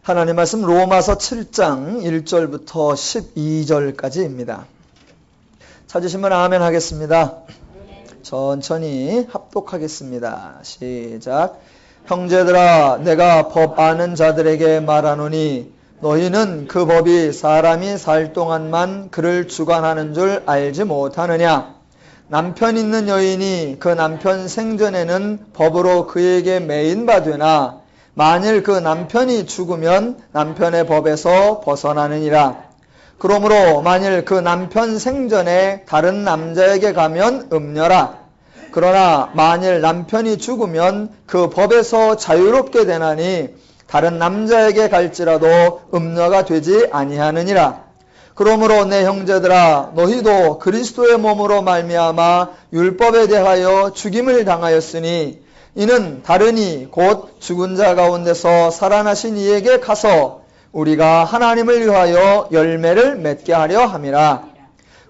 하나님 말씀 로마서 7장 1절부터 12절까지입니다. 찾으시면 아멘 하겠습니다. 천천히 합독하겠습니다. 시작. 형제들아, 내가 법 아는 자들에게 말하노니 너희는 그 법이 사람이 살 동안만 그를 주관하는 줄 알지 못하느냐? 남편 있는 여인이 그 남편 생전에는 법으로 그에게 매인 바 되나 만일 그 남편이 죽으면 남편의 법에서 벗어나느니라. 그러므로 만일 그 남편 생전에 다른 남자에게 가면 음녀라. 그러나 만일 남편이 죽으면 그 법에서 자유롭게 되나니 다른 남자에게 갈지라도 음녀가 되지 아니하느니라. 그러므로 내 형제들아, 너희도 그리스도의 몸으로 말미암아 율법에 대하여 죽임을 당하였으니 이는 다르니 곧 죽은 자 가운데서 살아나신 이에게 가서 우리가 하나님을 위하여 열매를 맺게 하려 함이라.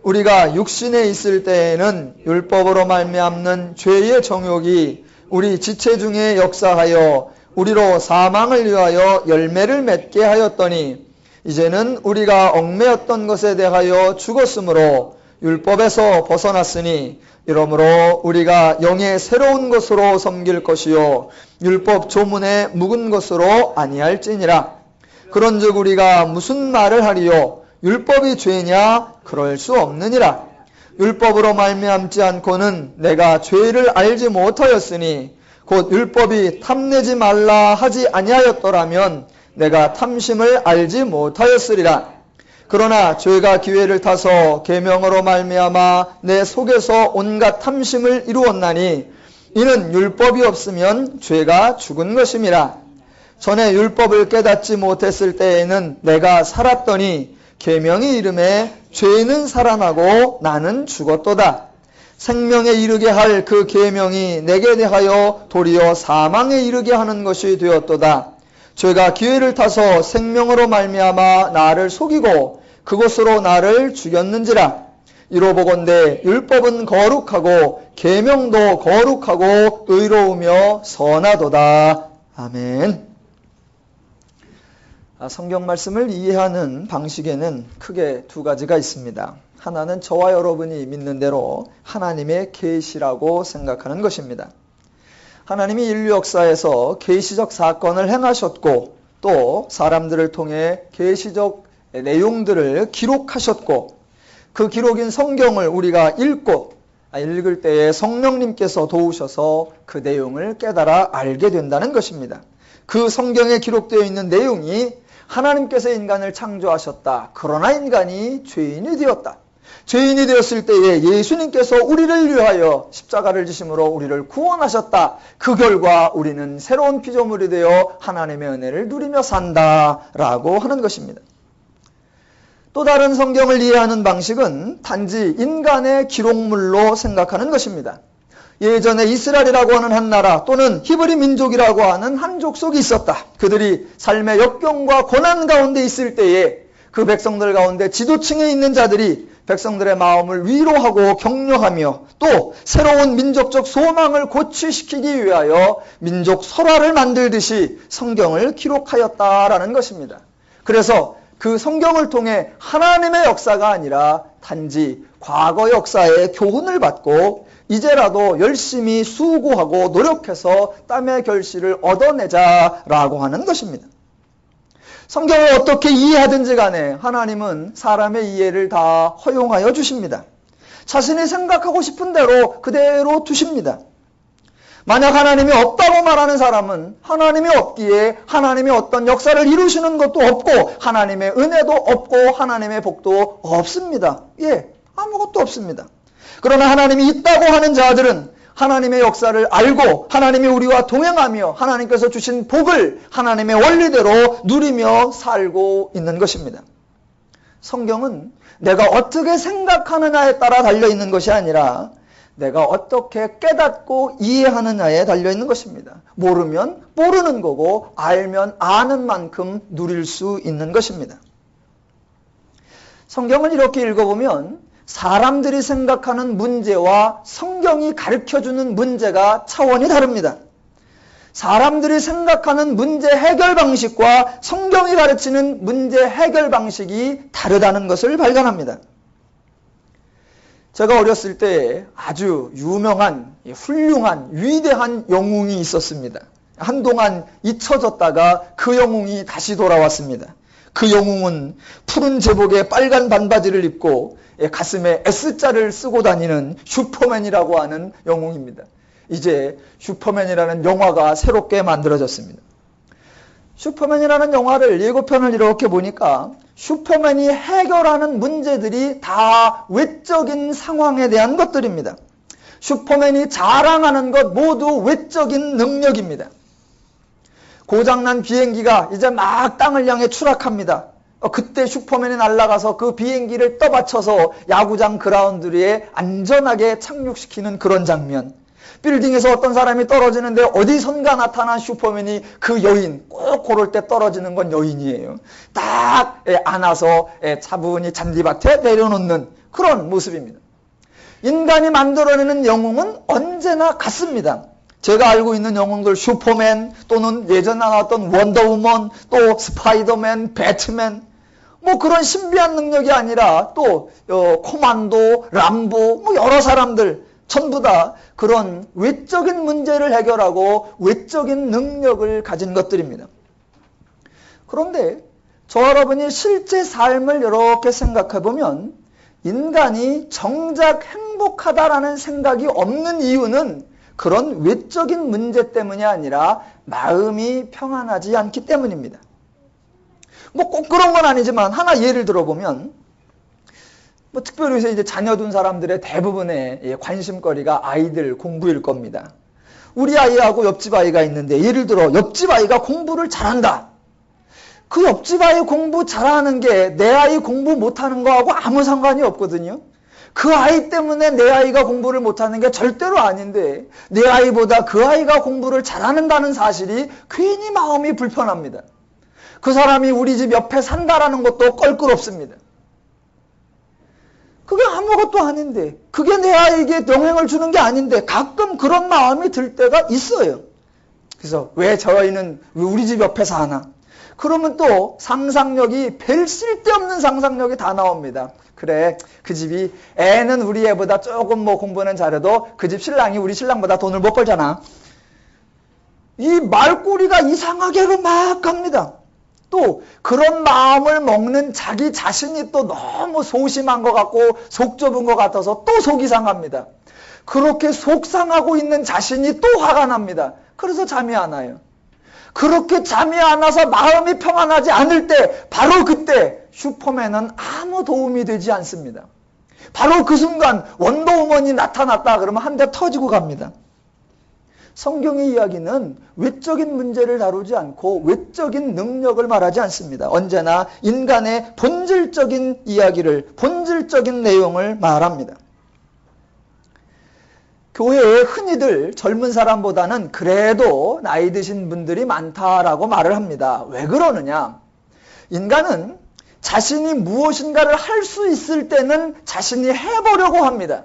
우리가 육신에 있을 때에는 율법으로 말미암는 죄의 정욕이 우리 지체 중에 역사하여 우리로 사망을 위하여 열매를 맺게 하였더니 이제는 우리가 얽매였던 것에 대하여 죽었으므로 율법에서 벗어났으니 이러므로 우리가 영의 새로운 것으로 섬길 것이요 율법 조문에 묵은 것으로 아니할지니라. 그런즉 우리가 무슨 말을 하리요? 율법이 죄냐? 그럴 수 없느니라. 율법으로 말미암지 않고는 내가 죄를 알지 못하였으니 곧 율법이 탐내지 말라 하지 아니하였더라면 내가 탐심을 알지 못하였으리라. 그러나 죄가 기회를 타서 계명으로 말미암아 내 속에서 온갖 탐심을 이루었나니 이는 율법이 없으면 죄가 죽은 것임이라. 전에 율법을 깨닫지 못했을 때에는 내가 살았더니 계명이 이름에 죄는 살아나고 나는 죽었도다. 생명에 이르게 할 그 계명이 내게 대하여 도리어 사망에 이르게 하는 것이 되었도다. 죄가 기회를 타서 생명으로 말미암아 나를 속이고 그것으로 나를 죽였는지라. 이로 보건대 율법은 거룩하고 계명도 거룩하고 의로우며 선하도다. 아멘. 성경 말씀을 이해하는 방식에는 크게 두 가지가 있습니다. 하나는 저와 여러분이 믿는 대로 하나님의 계시라고 생각하는 것입니다. 하나님이 인류 역사에서 계시적 사건을 행하셨고 또 사람들을 통해 계시적 내용들을 기록하셨고 그 기록인 성경을 우리가 읽을 때에 성령님께서 도우셔서 그 내용을 깨달아 알게 된다는 것입니다. 그 성경에 기록되어 있는 내용이 하나님께서 인간을 창조하셨다. 그러나 인간이 죄인이 되었다. 죄인이 되었을 때에 예수님께서 우리를 위하여 십자가를 지심으로 우리를 구원하셨다. 그 결과 우리는 새로운 피조물이 되어 하나님의 은혜를 누리며 산다라고 하는 것입니다. 또 다른 성경을 이해하는 방식은 단지 인간의 기록물로 생각하는 것입니다. 예전에 이스라엘이라고 하는 한 나라 또는 히브리 민족이라고 하는 한 족속이 있었다. 그들이 삶의 역경과 고난 가운데 있을 때에 그 백성들 가운데 지도층에 있는 자들이 백성들의 마음을 위로하고 격려하며 또 새로운 민족적 소망을 고취시키기 위하여 민족 설화를 만들듯이 성경을 기록하였다라는 것입니다. 그래서 그 성경을 통해 하나님의 역사가 아니라 단지 과거 역사의 교훈을 받고 이제라도 열심히 수고하고 노력해서 땀의 결실을 얻어내자라고 하는 것입니다. 성경을 어떻게 이해하든지 간에 하나님은 사람의 이해를 다 허용하여 주십니다. 자신이 생각하고 싶은 대로 그대로 두십니다. 만약 하나님이 없다고 말하는 사람은 하나님이 없기에 하나님이 어떤 역사를 이루시는 것도 없고 하나님의 은혜도 없고 하나님의 복도 없습니다. 아무것도 없습니다. 그러나 하나님이 있다고 하는 자들은 하나님의 역사를 알고 하나님이 우리와 동행하며 하나님께서 주신 복을 하나님의 원리대로 누리며 살고 있는 것입니다. 성경은 내가 어떻게 생각하느냐에 따라 달려있는 것이 아니라 내가 어떻게 깨닫고 이해하느냐에 달려있는 것입니다. 모르면 모르는 거고 알면 아는 만큼 누릴 수 있는 것입니다. 성경을 이렇게 읽어보면 사람들이 생각하는 문제와 성경이 가르쳐주는 문제가 차원이 다릅니다. 사람들이 생각하는 문제 해결 방식과 성경이 가르치는 문제 해결 방식이 다르다는 것을 발견합니다. 제가 어렸을 때 아주 유명한, 훌륭한, 위대한 영웅이 있었습니다. 한동안 잊혀졌다가 그 영웅이 다시 돌아왔습니다. 그 영웅은 푸른 제복에 빨간 반바지를 입고 가슴에 S자를 쓰고 다니는 슈퍼맨이라고 하는 영웅입니다. 이제 슈퍼맨이라는 영화가 새롭게 만들어졌습니다. 슈퍼맨이라는 영화를 7편을 이렇게 보니까 슈퍼맨이 해결하는 문제들이 다 외적인 상황에 대한 것들입니다. 슈퍼맨이 자랑하는 것 모두 외적인 능력입니다. 고장난 비행기가 이제 막 땅을 향해 추락합니다. 그때 슈퍼맨이 날아가서 그 비행기를 떠받쳐서 야구장 그라운드 위에 안전하게 착륙시키는 그런 장면. 빌딩에서 어떤 사람이 떨어지는데 어디선가 나타난 슈퍼맨이 그 여인, 꼭 고를 때 떨어지는 건 여인이에요. 딱 안아서 차분히 잔디밭에 내려놓는 그런 모습입니다. 인간이 만들어내는 영웅은 언제나 같습니다. 제가 알고 있는 영웅들 슈퍼맨 또는 예전에 나왔던 원더우먼 또 스파이더맨, 배트맨 뭐 그런 신비한 능력이 아니라 또 코만도, 람보 뭐 여러 사람들 전부 다 그런 외적인 문제를 해결하고 외적인 능력을 가진 것들입니다. 그런데 저 여러분이 실제 삶을 이렇게 생각해 보면 인간이 정작 행복하다라는 생각이 없는 이유는 그런 외적인 문제 때문이 아니라 마음이 평안하지 않기 때문입니다. 뭐 꼭 그런 건 아니지만 하나 예를 들어보면 뭐 특별히 이제 자녀 둔 사람들의 대부분의 관심거리가 아이들 공부일 겁니다. 우리 아이하고 옆집 아이가 있는데 예를 들어 옆집 아이가 공부를 잘한다. 그 옆집 아이 공부 잘하는 게 내 아이 공부 못하는 거하고 아무 상관이 없거든요. 그 아이 때문에 내 아이가 공부를 못하는 게 절대로 아닌데 내 아이보다 그 아이가 공부를 잘하는다는 사실이 괜히 마음이 불편합니다. 그 사람이 우리 집 옆에 산다라는 것도 껄끄럽습니다. 그게 아무것도 아닌데 그게 내 아이에게 영향을 주는 게 아닌데 가끔 그런 마음이 들 때가 있어요. 그래서 왜 저 아이는 왜 우리 집 옆에 사나? 그러면 또 상상력이 별 쓸데없는 상상력이 다 나옵니다. 그래 그 집이 애는 우리 애보다 조금 뭐 공부는 잘해도 그 집 신랑이 우리 신랑보다 돈을 못 벌잖아. 이 말꼬리가 이상하게로 막 갑니다. 또 그런 마음을 먹는 자기 자신이 또 너무 소심한 것 같고 속 좁은 것 같아서 또 속이 상합니다. 그렇게 속 상하고 있는 자신이 또 화가 납니다. 그래서 잠이 안 와요. 그렇게 잠이 안 와서 마음이 평안하지 않을 때 바로 그때 슈퍼맨은 아무 도움이 되지 않습니다. 바로 그 순간 원더우먼이 나타났다 그러면 한 대 터지고 갑니다. 성경의 이야기는 외적인 문제를 다루지 않고 외적인 능력을 말하지 않습니다. 언제나 인간의 본질적인 이야기를, 본질적인 내용을 말합니다. 교회에 흔히들 젊은 사람보다는 그래도 나이 드신 분들이 많다라고 말을 합니다. 왜 그러느냐? 인간은 자신이 무엇인가를 할 수 있을 때는 자신이 해보려고 합니다.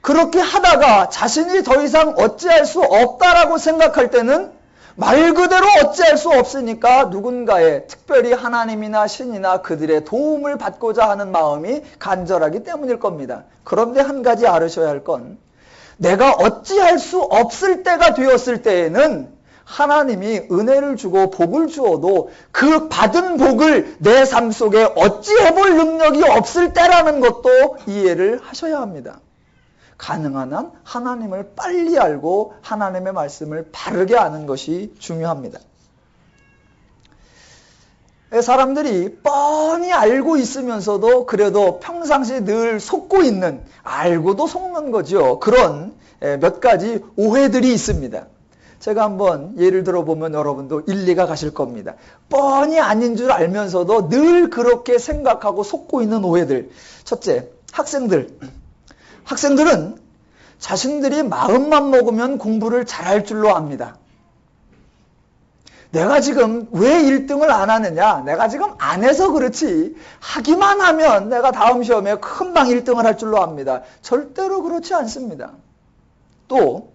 그렇게 하다가 자신이 더 이상 어찌할 수 없다라고 생각할 때는 말 그대로 어찌할 수 없으니까 누군가의 특별히 하나님이나 신이나 그들의 도움을 받고자 하는 마음이 간절하기 때문일 겁니다. 그런데 한 가지 알으셔야 할 건 내가 어찌할 수 없을 때가 되었을 때에는 하나님이 은혜를 주고 복을 주어도 그 받은 복을 내 삶 속에 어찌해볼 능력이 없을 때라는 것도 이해를 하셔야 합니다. 가능한 한 하나님을 빨리 알고 하나님의 말씀을 바르게 아는 것이 중요합니다. 사람들이 뻔히 알고 있으면서도 그래도 평상시 늘 속고 있는, 알고도 속는 거죠. 그런 몇 가지 오해들이 있습니다. 제가 한번 예를 들어보면 여러분도 일리가 가실 겁니다. 뻔히 아닌 줄 알면서도 늘 그렇게 생각하고 속고 있는 오해들. 첫째, 학생들은 자신들이 마음만 먹으면 공부를 잘할 줄로 압니다. 내가 지금 왜 1등을 안 하느냐? 내가 지금 안 해서 그렇지. 하기만 하면 내가 다음 시험에 금방 1등을 할 줄로 압니다. 절대로 그렇지 않습니다. 또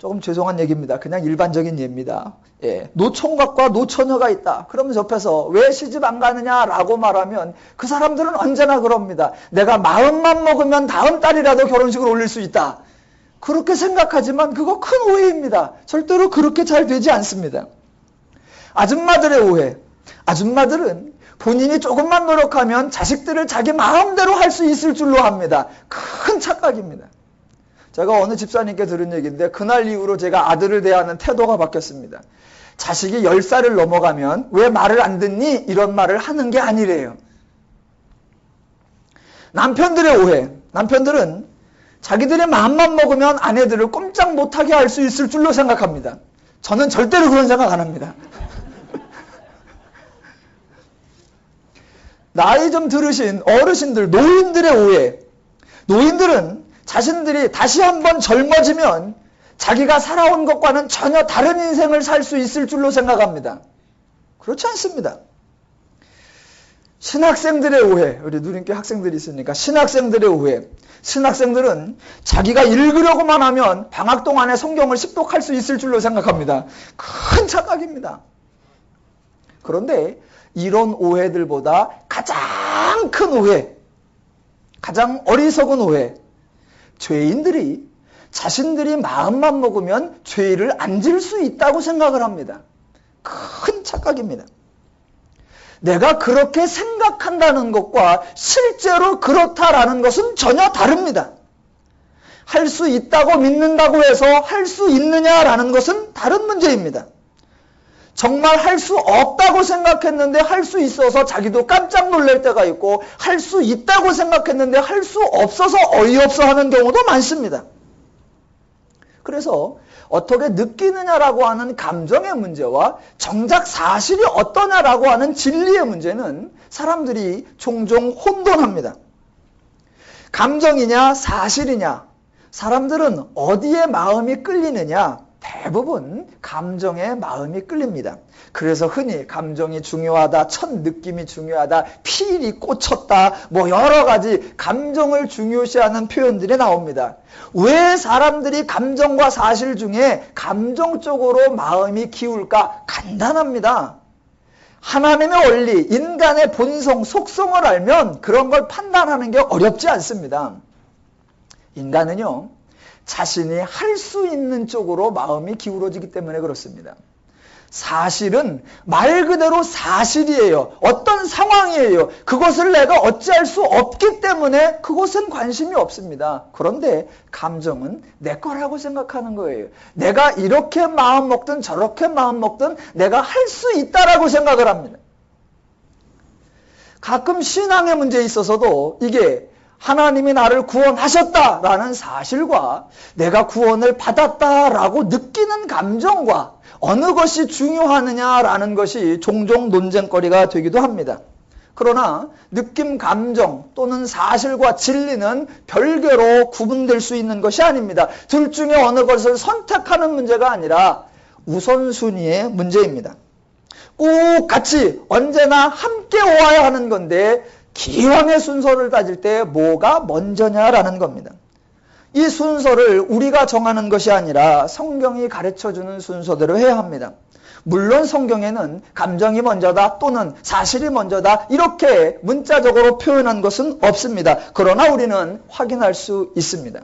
조금 죄송한 얘기입니다. 그냥 일반적인 예입니다. 예, 노총각과 노처녀가 있다. 그러면 옆에서 왜 시집 안 가느냐라고 말하면 그 사람들은 언제나 그럽니다. 내가 마음만 먹으면 다음 달이라도 결혼식을 올릴 수 있다. 그렇게 생각하지만 그거 큰 오해입니다. 절대로 그렇게 잘 되지 않습니다. 아줌마들의 오해. 아줌마들은 본인이 조금만 노력하면 자식들을 자기 마음대로 할 수 있을 줄로 합니다. 큰 착각입니다. 제가 어느 집사님께 들은 얘기인데 그날 이후로 제가 아들을 대하는 태도가 바뀌었습니다. 자식이 10살을 넘어가면 왜 말을 안 듣니? 이런 말을 하는 게 아니래요. 남편들의 오해. 남편들은 자기들의 마음만 먹으면 아내들을 꼼짝 못하게 할 수 있을 줄로 생각합니다. 저는 절대로 그런 생각 안 합니다. 나이 좀 들으신 어르신들, 노인들의 오해. 노인들은 자신들이 다시 한번 젊어지면 자기가 살아온 것과는 전혀 다른 인생을 살 수 있을 줄로 생각합니다. 그렇지 않습니다. 신학생들의 오해. 우리 누님께 학생들이 있으니까 신학생들의 오해. 신학생들은 자기가 읽으려고만 하면 방학 동안에 성경을 식독할 수 있을 줄로 생각합니다. 큰 착각입니다. 그런데 이런 오해들보다 가장 큰 오해, 가장 어리석은 오해, 죄인들이 자신들이 마음만 먹으면 죄를 안 질 수 있다고 생각을 합니다. 큰 착각입니다. 내가 그렇게 생각한다는 것과 실제로 그렇다라는 것은 전혀 다릅니다. 할 수 있다고 믿는다고 해서 할 수 있느냐라는 것은 다른 문제입니다. 정말 할 수 없다고 생각했는데 할 수 있어서 자기도 깜짝 놀랄 때가 있고 할 수 있다고 생각했는데 할 수 없어서 어이없어 하는 경우도 많습니다. 그래서 어떻게 느끼느냐라고 하는 감정의 문제와 정작 사실이 어떠냐라고 하는 진리의 문제는 사람들이 종종 혼돈합니다. 감정이냐 사실이냐, 사람들은 어디에 마음이 끌리느냐, 대부분 감정에 마음이 끌립니다. 그래서 흔히 감정이 중요하다, 첫 느낌이 중요하다, 필이 꽂혔다, 뭐 여러 가지 감정을 중요시하는 표현들이 나옵니다. 왜 사람들이 감정과 사실 중에 감정 쪽으로 마음이 기울까? 간단합니다. 하나님의 원리, 인간의 본성, 속성을 알면 그런 걸 판단하는 게 어렵지 않습니다. 인간은요, 자신이 할 수 있는 쪽으로 마음이 기울어지기 때문에 그렇습니다. 사실은 말 그대로 사실이에요. 어떤 상황이에요. 그것을 내가 어찌할 수 없기 때문에 그것은 관심이 없습니다. 그런데 감정은 내 거라고 생각하는 거예요. 내가 이렇게 마음 먹든 저렇게 마음 먹든 내가 할 수 있다라고 생각을 합니다. 가끔 신앙의 문제에 있어서도 이게 하나님이 나를 구원하셨다라는 사실과 내가 구원을 받았다라고 느끼는 감정과 어느 것이 중요하느냐라는 것이 종종 논쟁거리가 되기도 합니다. 그러나 느낌, 감정 또는 사실과 진리는 별개로 구분될 수 있는 것이 아닙니다. 둘 중에 어느 것을 선택하는 문제가 아니라 우선순위의 문제입니다. 꼭 같이 언제나 함께 오아야 하는 건데 기왕의 순서를 따질 때 뭐가 먼저냐라는 겁니다. 이 순서를 우리가 정하는 것이 아니라 성경이 가르쳐주는 순서대로 해야 합니다. 물론 성경에는 감정이 먼저다 또는 사실이 먼저다 이렇게 문자적으로 표현한 것은 없습니다. 그러나 우리는 확인할 수 있습니다.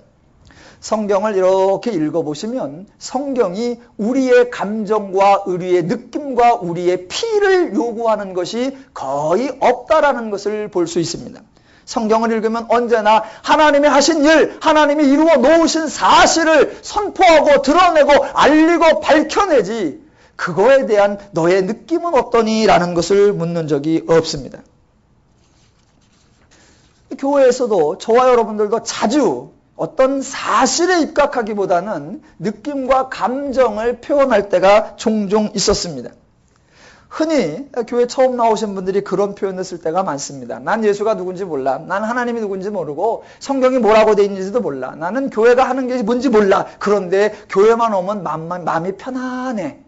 성경을 이렇게 읽어보시면 성경이 우리의 감정과 우리의 느낌과 우리의 피를 요구하는 것이 거의 없다라는 것을 볼 수 있습니다. 성경을 읽으면 언제나 하나님이 하신 일, 하나님이 이루어 놓으신 사실을 선포하고 드러내고 알리고 밝혀내지 그거에 대한 너의 느낌은 어떠니? 라는 것을 묻는 적이 없습니다. 교회에서도 저와 여러분들도 자주 어떤 사실에 입각하기보다는 느낌과 감정을 표현할 때가 종종 있었습니다. 흔히 교회 처음 나오신 분들이 그런 표현을 쓸 때가 많습니다. 난 예수가 누군지 몰라. 난 하나님이 누군지 모르고 성경이 뭐라고 돼 있는지도 몰라. 나는 교회가 하는 게 뭔지 몰라. 그런데 교회만 오면 마음이 편안해.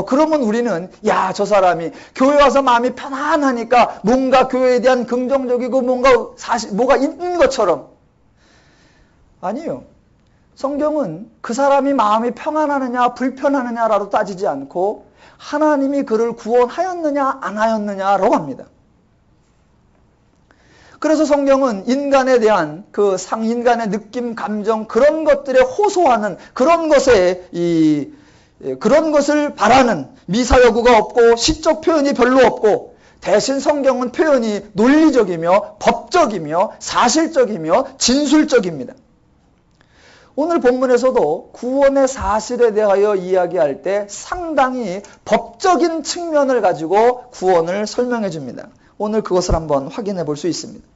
그러면 우리는 야, 저 사람이 교회 와서 마음이 편안하니까 뭔가 교회에 대한 긍정적이고 뭐가 있는 것처럼. 아니요. 성경은 그 사람이 마음이 평안하느냐 불편하느냐라도 따지지 않고 하나님이 그를 구원하였느냐 안 하였느냐라고 합니다. 그래서 성경은 인간에 대한 그 상인간의 느낌, 감정 그런 것들에 호소하는 그런 것을 바라는 미사여구가 없고 시적 표현이 별로 없고 대신 성경은 표현이 논리적이며 법적이며 사실적이며 진술적입니다. 오늘 본문에서도 구원의 사실에 대하여 이야기할 때 상당히 법적인 측면을 가지고 구원을 설명해 줍니다. 오늘 그것을 한번 확인해 볼 수 있습니다.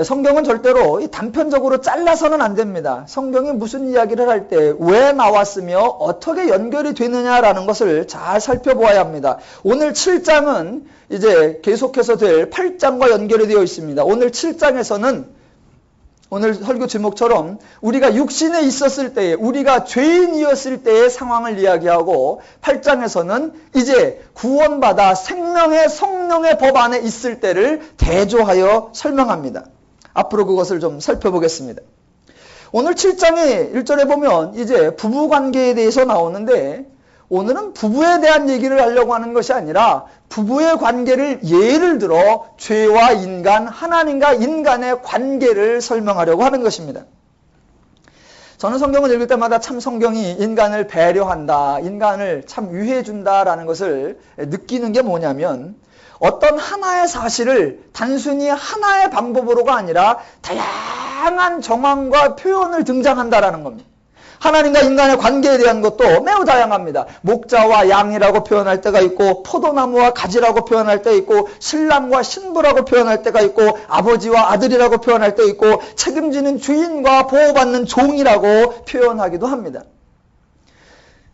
성경은 절대로 단편적으로 잘라서는 안 됩니다. 성경이 무슨 이야기를 할 때 왜 나왔으며 어떻게 연결이 되느냐라는 것을 잘 살펴보아야 합니다. 오늘 7장은 이제 계속해서 될 8장과 연결이 되어 있습니다. 오늘 7장에서는 오늘 설교 제목처럼 우리가 육신에 있었을 때에 우리가 죄인이었을 때의 상황을 이야기하고 8장에서는 이제 구원받아 생명의 성령의 법 안에 있을 때를 대조하여 설명합니다. 앞으로 그것을 좀 살펴보겠습니다. 오늘 7장의 1절에 보면 이제 부부관계에 대해서 나오는데 오늘은 부부에 대한 얘기를 하려고 하는 것이 아니라 부부의 관계를 예를 들어 죄와 인간, 하나님과 인간의 관계를 설명하려고 하는 것입니다. 저는 성경을 읽을 때마다 참 성경이 인간을 배려한다, 인간을 참 유해해준다라는 것을 느끼는 게 뭐냐면 어떤 하나의 사실을 단순히 하나의 방법으로가 아니라 다양한 정황과 표현을 등장한다라는 겁니다. 하나님과 인간의 관계에 대한 것도 매우 다양합니다. 목자와 양이라고 표현할 때가 있고 포도나무와 가지라고 표현할 때 있고 신랑과 신부라고 표현할 때가 있고 아버지와 아들이라고 표현할 때 있고 책임지는 주인과 보호받는 종이라고 표현하기도 합니다.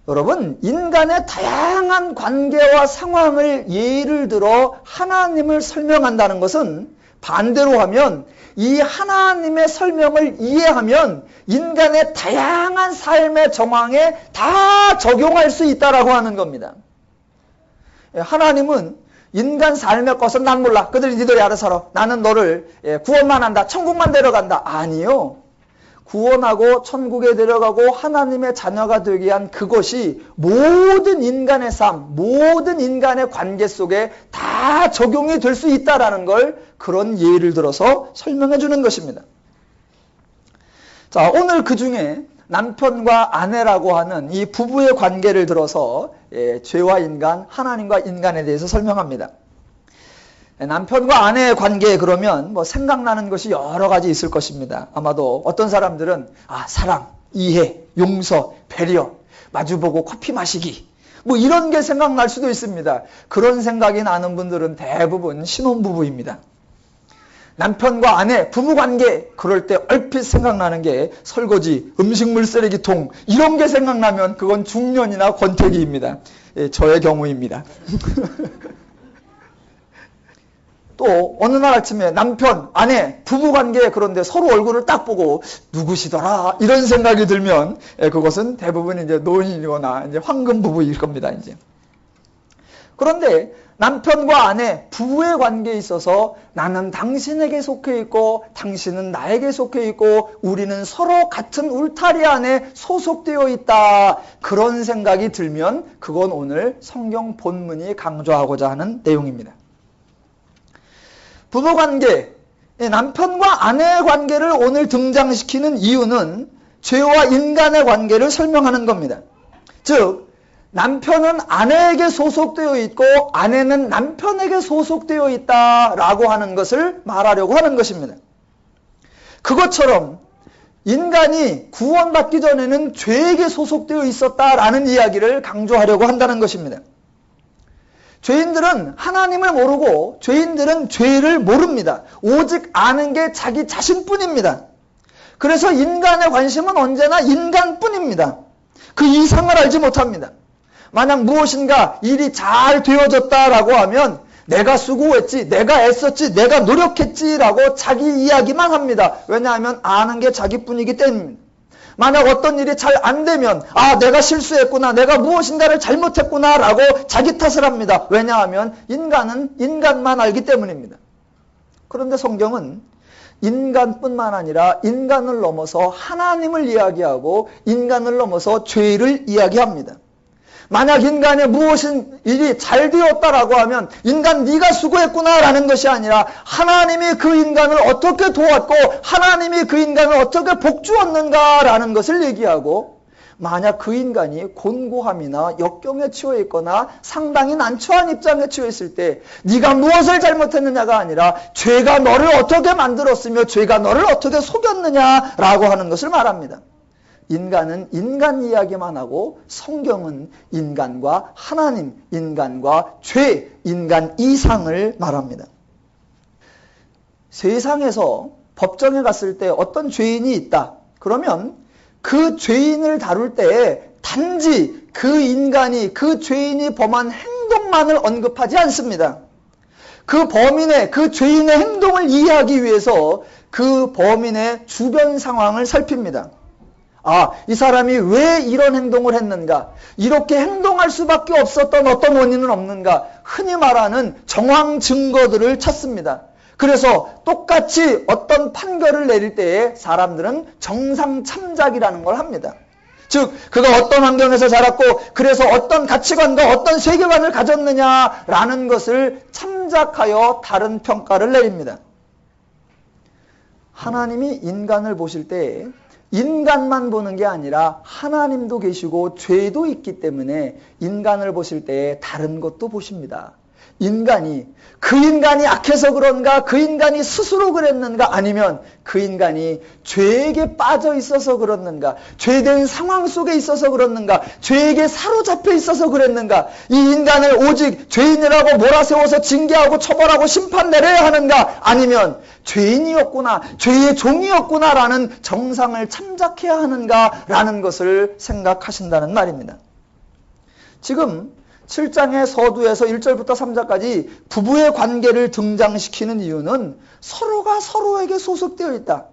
여러분, 인간의 다양한 관계와 상황을 예를 들어 하나님을 설명한다는 것은 반대로 하면 이 하나님의 설명을 이해하면 인간의 다양한 삶의 정황에 다 적용할 수 있다라고 하는 겁니다. 하나님은 인간 삶의 것은 난 몰라. 니들이 알아서 살아. 나는 너를 구원만 한다. 천국만 데려간다. 아니요. 구원하고 천국에 데려가고 하나님의 자녀가 되기 위한 그것이 모든 인간의 삶, 모든 인간의 관계 속에 다 적용이 될 수 있다라는 걸 그런 예를 들어서 설명해 주는 것입니다. 자, 오늘 그 중에 남편과 아내라고 하는 이 부부의 관계를 들어서 죄와 인간, 하나님과 인간에 대해서 설명합니다. 남편과 아내의 관계에 그러면 생각나는 것이 여러 가지 있을 것입니다. 아마도 어떤 사람들은 사랑, 이해, 용서, 배려, 마주보고 커피 마시기 이런 게 생각날 수도 있습니다. 그런 생각이 나는 분들은 대부분 신혼부부입니다. 남편과 아내, 부부관계 그럴 때 얼핏 생각나는 게 설거지, 음식물 쓰레기통 이런 게 생각나면 그건 중년이나 권태기입니다. 저의 경우입니다. 또 어느 날 아침에 남편, 아내, 부부관계 그런데 서로 얼굴을 딱 보고 누구시더라 이런 생각이 들면 그것은 대부분 이제 노인이거나 이제 황금 부부일 겁니다. 이제. 그런데 남편과 아내, 부부의 관계에 있어서 나는 당신에게 속해 있고 당신은 나에게 속해 있고 우리는 서로 같은 울타리 안에 소속되어 있다. 그런 생각이 들면 그건 오늘 성경 본문이 강조하고자 하는 내용입니다. 부부관계, 남편과 아내의 관계를 오늘 등장시키는 이유는 죄와 인간의 관계를 설명하는 겁니다. 즉, 남편은 아내에게 소속되어 있고 아내는 남편에게 소속되어 있다라고 하는 것을 말하려고 하는 것입니다. 그것처럼 인간이 구원받기 전에는 죄에게 소속되어 있었다라는 이야기를 강조하려고 한다는 것입니다. 죄인들은 하나님을 모르고 죄인들은 죄를 모릅니다. 오직 아는 게 자기 자신뿐입니다. 그래서 인간의 관심은 언제나 인간뿐입니다. 그 이상을 알지 못합니다. 만약 무엇인가 일이 잘 되어졌다라고 하면 내가 수고했지, 내가 애썼지, 내가 노력했지라고 자기 이야기만 합니다. 왜냐하면 아는 게 자기뿐이기 때문입니다. 만약 어떤 일이 잘 안 되면 내가 실수했구나, 내가 무엇인가를 잘못했구나 라고 자기 탓을 합니다. 왜냐하면 인간은 인간만 알기 때문입니다. 그런데 성경은 인간뿐만 아니라 인간을 넘어서 하나님을 이야기하고 인간을 넘어서 죄를 이야기합니다. 만약 인간의 무엇인 일이 잘 되었다라고 하면 인간 네가 수고했구나라는 것이 아니라 하나님이 그 인간을 어떻게 도왔고 하나님이 그 인간을 어떻게 복주었는가라는 것을 얘기하고, 만약 그 인간이 곤고함이나 역경에 처해 있거나 상당히 난처한 입장에 처해 있을 때 네가 무엇을 잘못했느냐가 아니라 죄가 너를 어떻게 만들었으며 죄가 너를 어떻게 속였느냐라고 하는 것을 말합니다. 인간은 인간 이야기만 하고 성경은 인간과 하나님, 인간과 죄, 인간 이상을 말합니다. 세상에서 법정에 갔을 때 어떤 죄인이 있다. 그러면 그 죄인을 다룰 때 단지 그 인간이, 그 죄인이 범한 행동만을 언급하지 않습니다. 그 범인의, 그 죄인의 행동을 이해하기 위해서 그 범인의 주변 상황을 살핍니다. 아, 이 사람이 왜 이런 행동을 했는가? 이렇게 행동할 수밖에 없었던 어떤 원인은 없는가? 흔히 말하는 정황 증거들을 찾습니다. 그래서 똑같이 어떤 판결을 내릴 때에 사람들은 정상 참작이라는 걸 합니다. 즉, 그가 어떤 환경에서 자랐고 그래서 어떤 가치관과 어떤 세계관을 가졌느냐라는 것을 참작하여 다른 평가를 내립니다. 하나님이 인간을 보실 때 인간만 보는 게 아니라 하나님도 계시고 죄도 있기 때문에 인간을 보실 때 다른 것도 보십니다. 그 인간이 악해서 그런가, 그 인간이 스스로 그랬는가, 아니면 그 인간이 죄에게 빠져 있어서 그렇는가, 죄된 상황 속에 있어서 그렇는가, 죄에게 사로잡혀 있어서 그랬는가, 이 인간을 오직 죄인이라고 몰아세워서 징계하고 처벌하고 심판 내려야 하는가, 아니면 죄인이었구나, 죄의 종이었구나라는 정상을 참작해야 하는가라는 것을 생각하신다는 말입니다. 지금 7장의 서두에서 1절부터 3절까지 부부의 관계를 등장시키는 이유는 서로가 서로에게 소속되어 있다.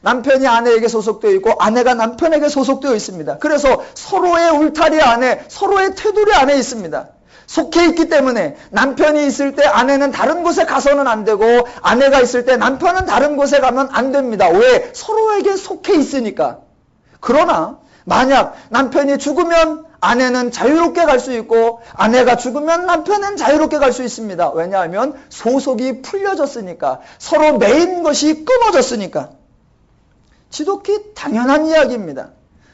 남편이 아내에게 소속되어 있고 아내가 남편에게 소속되어 있습니다. 그래서 서로의 울타리 안에, 서로의 테두리 안에 있습니다. 속해 있기 때문에 남편이 있을 때 아내는 다른 곳에 가서는 안 되고 아내가 있을 때 남편은 다른 곳에 가면 안 됩니다. 왜? 서로에게 속해 있으니까. 그러나 만약 남편이 죽으면 아내는 자유롭게 갈 수 있고 아내가 죽으면 남편은 자유롭게 갈 수 있습니다. 왜냐하면 소속이 풀려졌으니까, 서로 매인 것이 끊어졌으니까. 지독히 당연한 이야기입니다.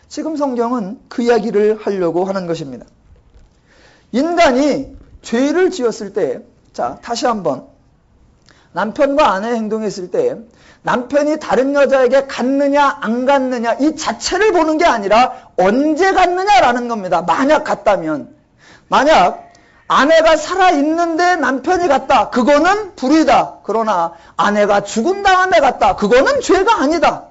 지금 성경은 그 이야기를 하려고 하는 것입니다. 인간이 죄를 지었을 때, 자, 다시 한번 남편과 아내 행동했을 때 남편이 다른 여자에게 갔느냐 안 갔느냐 이 자체를 보는 게 아니라 언제 갔느냐라는 겁니다. 만약 갔다면, 만약 아내가 살아있는데 남편이 갔다, 그거는 불의다. 그러나 아내가 죽은 다음에 갔다, 그거는 죄가 아니다.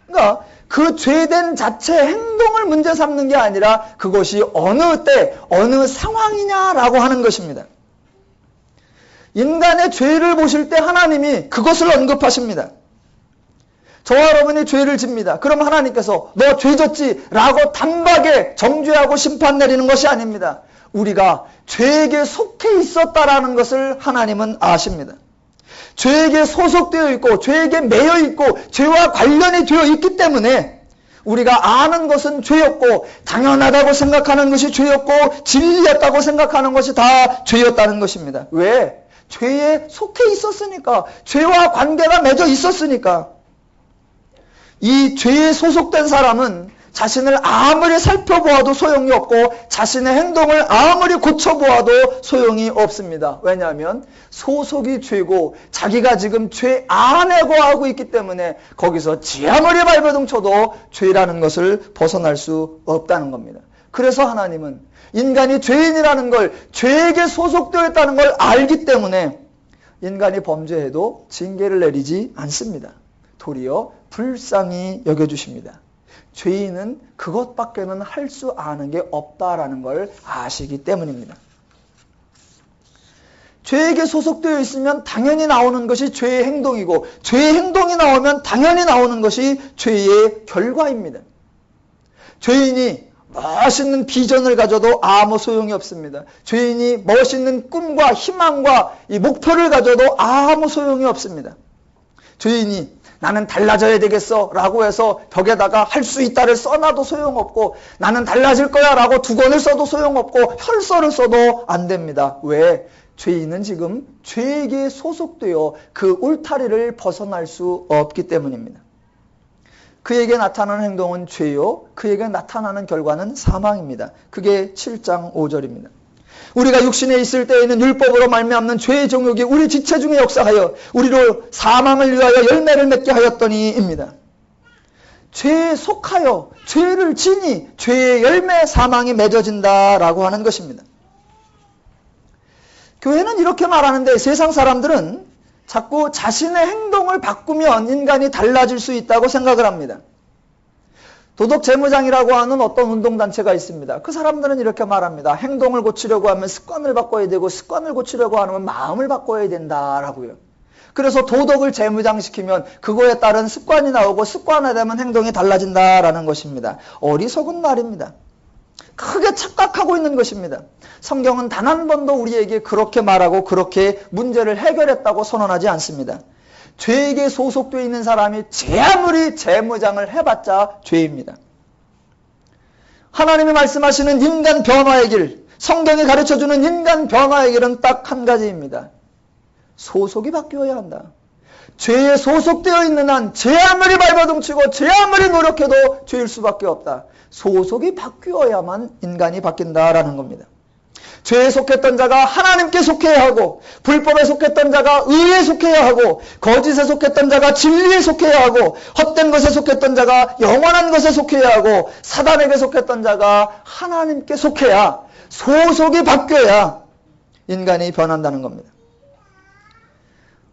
그러니까 그 죄된 자체 행동을 문제 삼는 게 아니라 그것이 어느 때 어느 상황이냐라고 하는 것입니다. 인간의 죄를 보실 때 하나님이 그것을 언급하십니다. 저와 여러분이 죄를 집니다. 그럼 하나님께서 너 죄 졌지? 라고 단박에 정죄하고 심판 내리는 것이 아닙니다. 우리가 죄에게 속해 있었다라는 것을 하나님은 아십니다. 죄에게 소속되어 있고 죄에게 매여 있고 죄와 관련이 되어 있기 때문에 우리가 아는 것은 죄였고 당연하다고 생각하는 것이 죄였고 진리였다고 생각하는 것이 다 죄였다는 것입니다. 왜? 죄에 속해 있었으니까, 죄와 관계가 맺어 있었으니까. 이 죄에 소속된 사람은 자신을 아무리 살펴보아도 소용이 없고 자신의 행동을 아무리 고쳐보아도 소용이 없습니다. 왜냐하면 소속이 죄고 자기가 지금 죄 안에 거하고 있기 때문에 거기서 지 아무리 발버둥 쳐도 죄라는 것을 벗어날 수 없다는 겁니다. 그래서 하나님은 인간이 죄인이라는 걸, 죄에게 소속되어 있다는 걸 알기 때문에 인간이 범죄해도 징계를 내리지 않습니다. 도리어 불쌍히 여겨주십니다. 죄인은 그것밖에는 할 수 아는 게 없다라는 걸 아시기 때문입니다. 죄에게 소속되어 있으면 당연히 나오는 것이 죄의 행동이고 죄의 행동이 나오면 당연히 나오는 것이 죄의 결과입니다. 죄인이 멋있는 비전을 가져도 아무 소용이 없습니다. 죄인이 멋있는 꿈과 희망과 이 목표를 가져도 아무 소용이 없습니다. 죄인이 나는 달라져야 되겠어 라고 해서 벽에다가 할 수 있다를 써놔도 소용없고 나는 달라질 거야 라고 두 권을 써도 소용없고 혈서를 써도 안 됩니다. 왜? 죄인은 지금 죄에게 소속되어 그 울타리를 벗어날 수 없기 때문입니다. 그에게 나타나는 행동은 죄요, 그에게 나타나는 결과는 사망입니다. 그게 7장 5절입니다. 우리가 육신에 있을 때에는 율법으로 말미암는 죄의 정욕이 우리 지체 중에 역사하여 우리로 사망을 위하여 열매를 맺게 하였더니입니다. 죄에 속하여 죄를 지니 죄의 열매 사망이 맺어진다라고 하는 것입니다. 교회는 이렇게 말하는데 세상 사람들은 자꾸 자신의 행동을 바꾸면 인간이 달라질 수 있다고 생각을 합니다. 도덕재무장이라고 하는 어떤 운동단체가 있습니다. 그 사람들은 이렇게 말합니다. 행동을 고치려고 하면 습관을 바꿔야 되고 습관을 고치려고 하면 마음을 바꿔야 된다라고요. 그래서 도덕을 재무장시키면 그거에 따른 습관이 나오고 습관화되면 행동이 달라진다라는 것입니다. 어리석은 말입니다. 크게 착각하고 있는 것입니다. 성경은 단 한 번도 우리에게 그렇게 말하고 그렇게 문제를 해결했다고 선언하지 않습니다. 죄에게 소속되어 있는 사람이 제 아무리 재무장을 해봤자 죄입니다. 하나님이 말씀하시는 인간 변화의 길, 성경이 가르쳐주는 인간 변화의 길은 딱 한 가지입니다. 소속이 바뀌어야 한다. 죄에 소속되어 있는 한 제 아무리 발버둥치고 제 아무리 노력해도 죄일 수밖에 없다. 소속이 바뀌어야만 인간이 바뀐다라는 겁니다. 죄에 속했던 자가 하나님께 속해야 하고 불법에 속했던 자가 의에 속해야 하고 거짓에 속했던 자가 진리에 속해야 하고 헛된 것에 속했던 자가 영원한 것에 속해야 하고 사단에게 속했던 자가 하나님께 속해야 소속이 바뀌어야 인간이 변한다는 겁니다.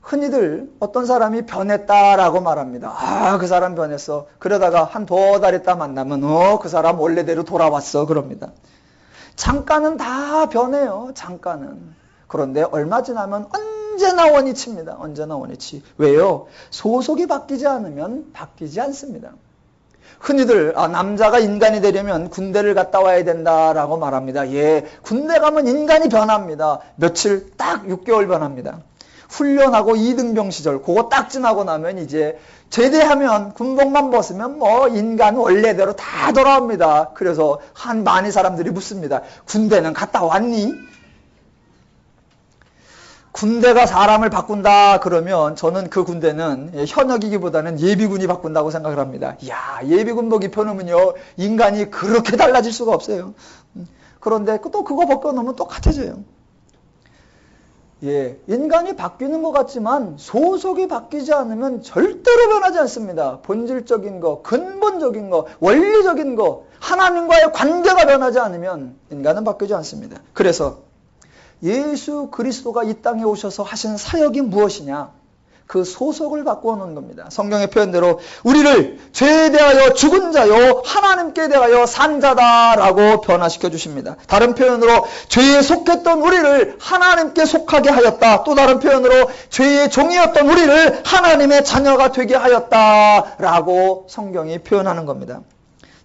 흔히들 어떤 사람이 변했다라고 말합니다. 아, 그 사람 변했어. 그러다가 한 두 달 있다 만나면 그 사람 원래대로 돌아왔어 그럽니다. 잠깐은 다 변해요. 잠깐은. 그런데 얼마 지나면 언제나 원위치입니다. 언제나 원위치. 왜요? 소속이 바뀌지 않으면 바뀌지 않습니다. 흔히들 남자가 인간이 되려면 군대를 갔다 와야 된다라고 말합니다. 예, 군대 가면 인간이 변합니다. 며칠 딱 6개월 변합니다. 훈련하고 2등병 시절 그거 딱 지나고 나면 이제 제대하면 군복만 벗으면 뭐 인간 원래대로 다 돌아옵니다. 그래서 많이 사람들이 묻습니다. 군대는 갔다 왔니? 군대가 사람을 바꾼다 그러면 저는 그 군대는 현역이기보다는 예비군이 바꾼다고 생각을 합니다. 이야, 예비군복 입혀놓으면요 인간이 그렇게 달라질 수가 없어요. 그런데 또 그거 벗겨놓으면 똑같아져요. 예, 인간이 바뀌는 것 같지만 소속이 바뀌지 않으면 절대로 변하지 않습니다. 본질적인 거, 근본적인 거, 원리적인 거, 하나님과의 관계가 변하지 않으면 인간은 바뀌지 않습니다. 그래서 예수 그리스도가 이 땅에 오셔서 하신 사역이 무엇이냐? 그 소속을 바꾸어 놓은 겁니다. 성경의 표현대로 우리를 죄에 대하여 죽은 자요 하나님께 대하여 산 자다라고 변화시켜 주십니다. 다른 표현으로 죄에 속했던 우리를 하나님께 속하게 하였다. 또 다른 표현으로 죄의 종이었던 우리를 하나님의 자녀가 되게 하였다라고 성경이 표현하는 겁니다.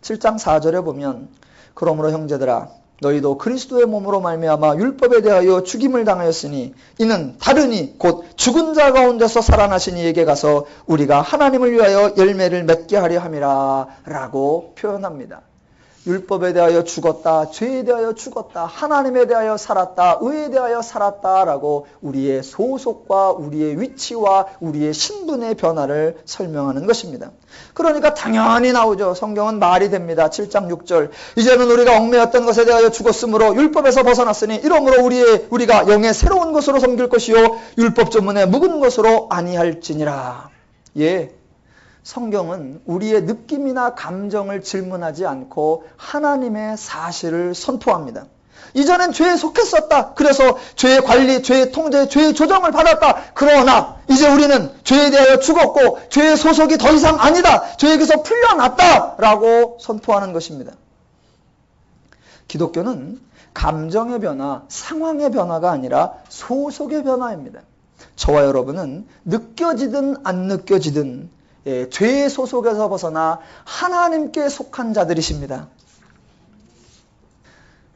7장 4절에 보면 그러므로 형제들아 너희도 그리스도의 몸으로 말미암아 율법에 대하여 죽임을 당하였으니 이는 다르니 곧 죽은 자 가운데서 살아나신 이에게 가서 우리가 하나님을 위하여 열매를 맺게 하려 함이라 라고 표현합니다. 율법에 대하여 죽었다, 죄에 대하여 죽었다, 하나님에 대하여 살았다, 의에 대하여 살았다라고 우리의 소속과 우리의 위치와 우리의 신분의 변화를 설명하는 것입니다. 그러니까 당연히 나오죠. 성경은 말이 됩니다. 7장 6절 이제는 우리가 얽매였던 것에 대하여 죽었으므로 율법에서 벗어났으니 이러므로 우리가 영의 새로운 것으로 섬길 것이요 율법 전문에 묵은 것으로 아니할지니라. 예. 성경은 우리의 느낌이나 감정을 질문하지 않고 하나님의 사실을 선포합니다. 이전엔 죄에 속했었다. 그래서 죄의 관리, 죄의 통제, 죄의 조정을 받았다. 그러나 이제 우리는 죄에 대하여 죽었고 죄의 소속이 더 이상 아니다. 죄에게서 풀려났다. 라고 선포하는 것입니다. 기독교는 감정의 변화, 상황의 변화가 아니라 소속의 변화입니다. 저와 여러분은 느껴지든 안 느껴지든 죄의 소속에서 벗어나 하나님께 속한 자들이십니다.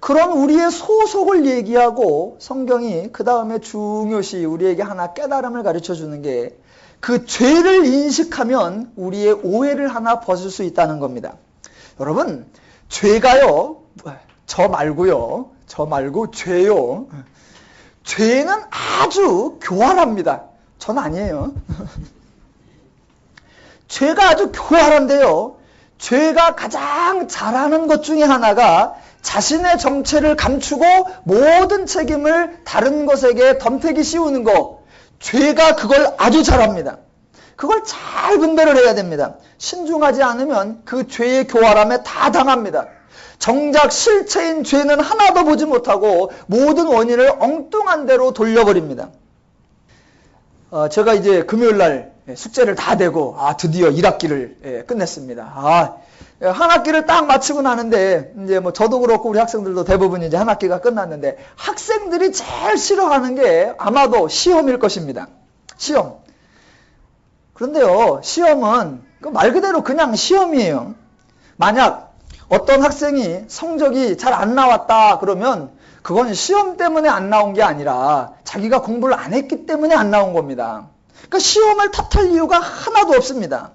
그런 우리의 소속을 얘기하고 성경이 그 다음에 중요시 우리에게 하나 깨달음을 가르쳐 주는 게 그 죄를 인식하면 우리의 오해를 하나 벗을 수 있다는 겁니다. 여러분, 죄가요, 저 말고 죄요. 죄는 아주 교활합니다. 전 아니에요. 죄가 아주 교활한데요. 죄가 가장 잘하는 것 중에 하나가 자신의 정체를 감추고 모든 책임을 다른 것에게 덤태기 씌우는 거. 죄가 그걸 아주 잘합니다. 그걸 잘 분별을 해야 됩니다. 신중하지 않으면 그 죄의 교활함에 다 당합니다. 정작 실체인 죄는 하나도 보지 못하고 모든 원인을 엉뚱한 대로 돌려버립니다. 제가 이제 금요일날 숙제를 다 내고 드디어 1학기를 끝냈습니다. 한 학기를 딱 마치고 나는데 이제 뭐 저도 그렇고 우리 학생들도 대부분 이제 한 학기가 끝났는데 학생들이 제일 싫어하는 게 아마도 시험일 것입니다. 시험. 그런데요, 시험은 말 그대로 그냥 시험이에요. 만약 어떤 학생이 성적이 잘 안 나왔다 그러면 그건 시험 때문에 안 나온 게 아니라 자기가 공부를 안 했기 때문에 안 나온 겁니다. 그러니까 시험을 탓할 이유가 하나도 없습니다.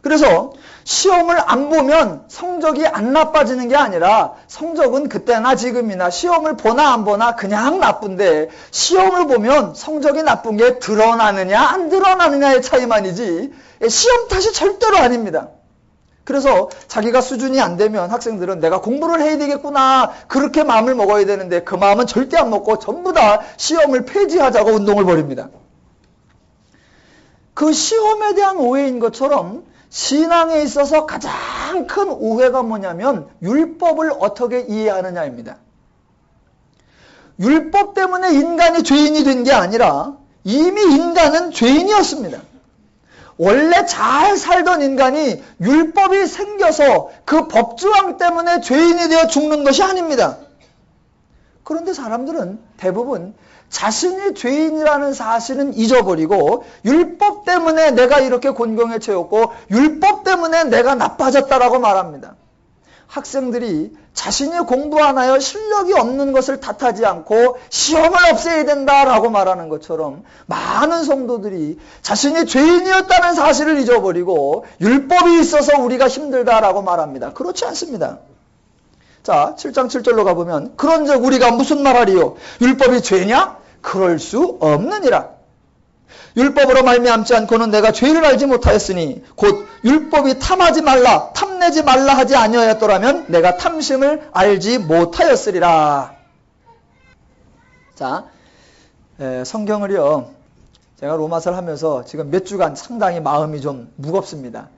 그래서 시험을 안 보면 성적이 안 나빠지는 게 아니라 성적은 그때나 지금이나 시험을 보나 안 보나 그냥 나쁜데 시험을 보면 성적이 나쁜 게 드러나느냐 안 드러나느냐의 차이만이지 시험 탓이 절대로 아닙니다. 그래서 자기가 수준이 안 되면 학생들은 내가 공부를 해야 되겠구나 그렇게 마음을 먹어야 되는데 그 마음은 절대 안 먹고 전부 다 시험을 폐지하자고 운동을 벌입니다. 그 시험에 대한 오해인 것처럼 신앙에 있어서 가장 큰 오해가 뭐냐면 율법을 어떻게 이해하느냐입니다. 율법 때문에 인간이 죄인이 된 게 아니라 이미 인간은 죄인이었습니다. 원래 잘 살던 인간이 율법이 생겨서 그 법조항 때문에 죄인이 되어 죽는 것이 아닙니다. 그런데 사람들은 대부분 자신이 죄인이라는 사실은 잊어버리고 율법 때문에 내가 이렇게 곤경에 처했고 율법 때문에 내가 나빠졌다라고 말합니다. 학생들이 자신이 공부 안 하여 실력이 없는 것을 탓하지 않고 시험을 없애야 된다라고 말하는 것처럼 많은 성도들이 자신이 죄인이었다는 사실을 잊어버리고 율법이 있어서 우리가 힘들다라고 말합니다. 그렇지 않습니다. 자, 7장 7절로 가보면 그런즉 우리가 무슨 말하리요? 율법이 죄냐? 그럴 수 없느니라. 율법으로 말미암지 않고는 내가 죄를 알지 못하였으니 곧 율법이 탐하지 말라 탐내지 말라 하지 아니하였더라면 내가 탐심을 알지 못하였으리라. 자, 성경을요 제가 로마서를 하면서 지금 몇 주간 상당히 마음이 좀 무겁습니다.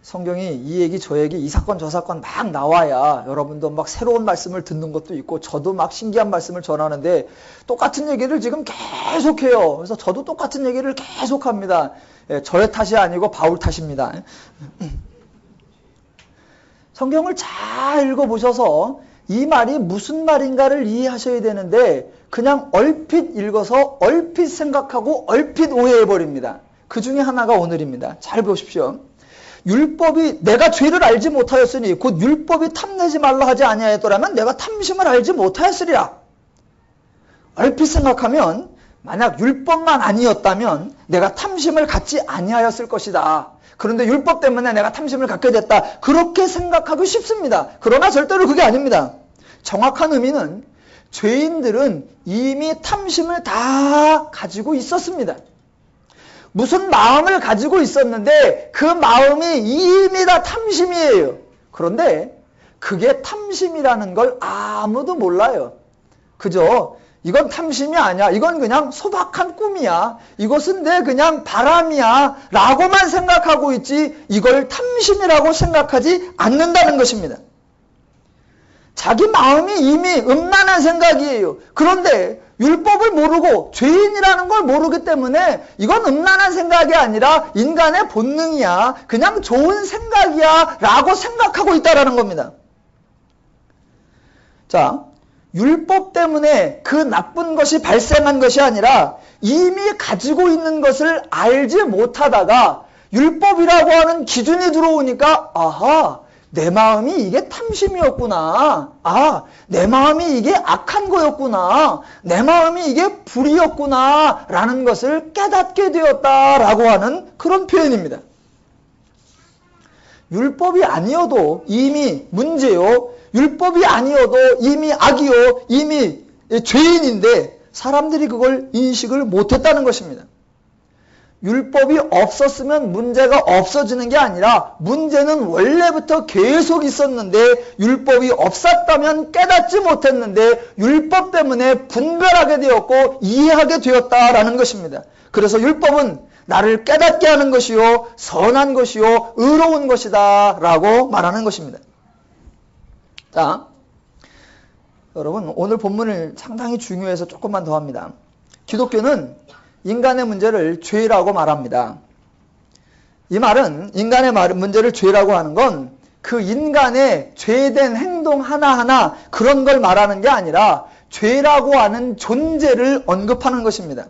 성경이 이 얘기 저 얘기 이 사건 저 사건 막 나와야 여러분도 막 새로운 말씀을 듣는 것도 있고 저도 막 신기한 말씀을 전하는데 똑같은 얘기를 지금 계속해요. 그래서 저도 똑같은 얘기를 계속합니다. 저의 탓이 아니고 바울 탓입니다. 성경을 잘 읽어보셔서 이 말이 무슨 말인가를 이해하셔야 되는데 그냥 얼핏 읽어서 얼핏 생각하고 얼핏 오해해버립니다. 그 중에 하나가 오늘입니다. 잘 보십시오. 율법이 내가 죄를 알지 못하였으니 곧 율법이 탐내지 말라 하지 아니하였더라면 내가 탐심을 알지 못하였으리라. 얼핏 생각하면 만약 율법만 아니었다면 내가 탐심을 갖지 아니하였을 것이다. 그런데 율법 때문에 내가 탐심을 갖게 됐다. 그렇게 생각하기 쉽습니다. 그러나 절대로 그게 아닙니다. 정확한 의미는 죄인들은 이미 탐심을 다 가지고 있었습니다. 무슨 마음을 가지고 있었는데 그 마음이 이미 다 탐심이에요. 그런데 그게 탐심이라는 걸 아무도 몰라요. 그죠? 이건 탐심이 아니야. 이건 그냥 소박한 꿈이야. 이것은 내 그냥 바람이야. 라고만 생각하고 있지 이걸 탐심이라고 생각하지 않는다는 것입니다. 자기 마음이 이미 음란한 생각이에요. 그런데 율법을 모르고 죄인이라는 걸 모르기 때문에 이건 음란한 생각이 아니라 인간의 본능이야. 그냥 좋은 생각이야. 라고 생각하고 있다는 겁니다. 자, 율법 때문에 그 나쁜 것이 발생한 것이 아니라 이미 가지고 있는 것을 알지 못하다가 율법이라고 하는 기준이 들어오니까 아하, 내 마음이 이게 탐심이었구나. 아, 내 마음이 이게 악한 거였구나. 내 마음이 이게 불의였구나. 라는 것을 깨닫게 되었다라고 하는 그런 표현입니다. 율법이 아니어도 이미 문제요. 율법이 아니어도 이미 악이요. 이미 죄인인데 사람들이 그걸 인식을 못했다는 것입니다. 율법이 없었으면 문제가 없어지는 게 아니라 문제는 원래부터 계속 있었는데 율법이 없었다면 깨닫지 못했는데 율법 때문에 분별하게 되었고 이해하게 되었다라는 것입니다. 그래서 율법은 나를 깨닫게 하는 것이요, 선한 것이요, 의로운 것이다 라고 말하는 것입니다. 자, 여러분 오늘 본문을 상당히 중요해서 조금만 더 합니다. 기독교는 인간의 문제를 죄라고 말합니다. 이 말은 인간의 문제를 죄라고 하는 건 그 인간의 죄된 행동 하나하나 그런 걸 말하는 게 아니라 죄라고 하는 존재를 언급하는 것입니다.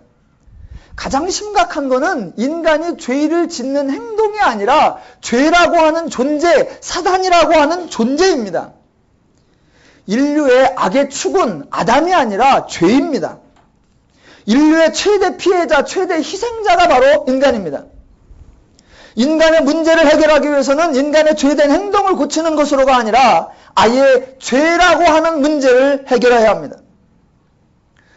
가장 심각한 거는 인간이 죄를 짓는 행동이 아니라 죄라고 하는 존재, 사단이라고 하는 존재입니다. 인류의 악의 축은 아담이 아니라 죄입니다. 인류의 최대 피해자, 최대 희생자가 바로 인간입니다. 인간의 문제를 해결하기 위해서는 인간의 죄된 행동을 고치는 것으로가 아니라 아예 죄라고 하는 문제를 해결해야 합니다.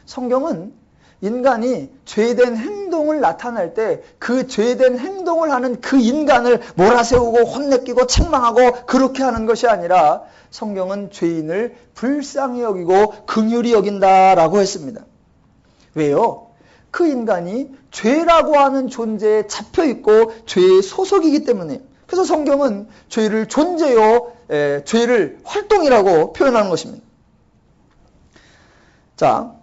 성경은 인간이 죄된 행동을 나타낼 때 그 죄된 행동을 하는 그 인간을 몰아세우고 혼내키고 책망하고 그렇게 하는 것이 아니라 성경은 죄인을 불쌍히 여기고 긍휼히 여긴다라고 했습니다. 왜요? 그 인간이 죄라고 하는 존재에 잡혀있고 죄의 소속이기 때문에. 그래서 성경은 죄를 존재요, 죄를 활동이라고 표현하는 것입니다. 자,